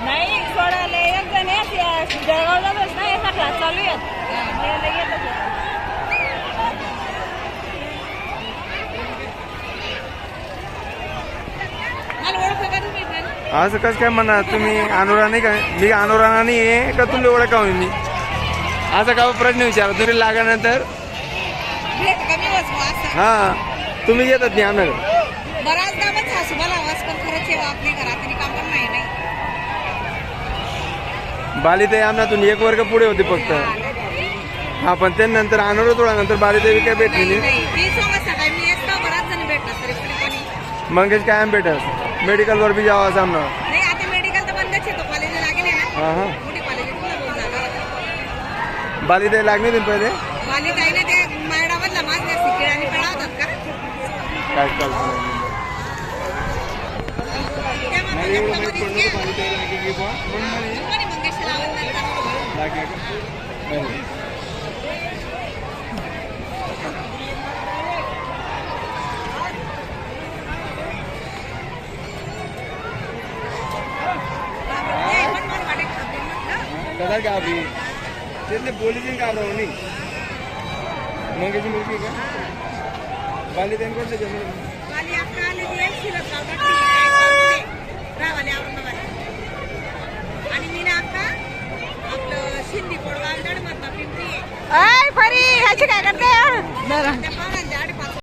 नाही सोडायला एक जण जळगावलाच ना याचा क्लास चालू आहे. असं कसं काय म्हणा तुम्ही अनुराणी का मी अनुराणी आहे का तुला ओळख का मी असा का प्रश्न विचारा तुम्ही लागल्यानंतर हा तुम्ही येतात नाही आम्हाला बराचदा मग सासूबाला आवाज पण खरंच आहे आपली घरात तरी काम पण नाही नाही. बालिताई आमनातून एक वर्ग पुढे होते फक्त हा पण त्यानंतर अनुरा तोडानंतर बालिताई काय भेटली नाही. मंगेश कायम भेटस मेडिकल वर बी जावा सामना नाही आता मेडिकल तर बंदच आहे तो कॉलेजला लागेल आहे ना. हा हा मोठी कॉलेज बोलून झाला बालिताई लागणे दिन पहिले बालिताईने ते मॅडमला माझ्या सिक्रेट आणि कळवतात का काय कल्पना का अभी तिथले पोलीस का राहू नाही मंगेची मुलगी का बालिताईंकडले जमलं